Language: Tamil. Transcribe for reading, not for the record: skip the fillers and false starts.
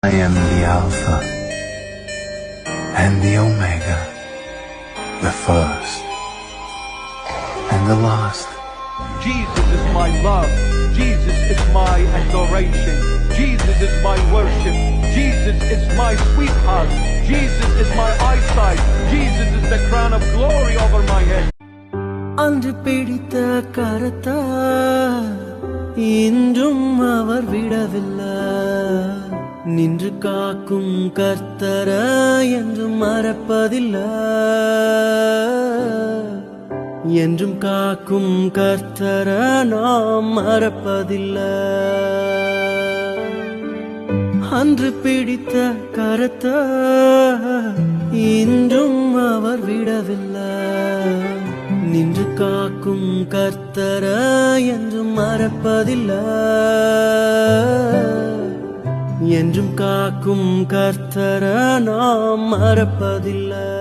I am the Alpha and the Omega, the first and the last. Jesus is my love. Jesus is my adoration. Jesus is my worship. Jesus is my sweetheart. Jesus is my eyesight. Jesus is the crown of glory over my head. அன்று பிடித்த கரத்தா இன்றும் அவர் விடவில்லை. நின்று காக்கும் கர்த்தர என்றும் மறப்பதில்லை. என்றும் காக்கும் கர்த்தர நாம் மறப்பதில்லை. அன்று பிடித்த கரத்தா இன்றும் அவர் விடவில்லை. நின்று காக்கும் கர்த்தர என்றும் மறப்பதில்லை. என்றும் காக்கும் கர்த்தர நாம் மறப்பதில்லை.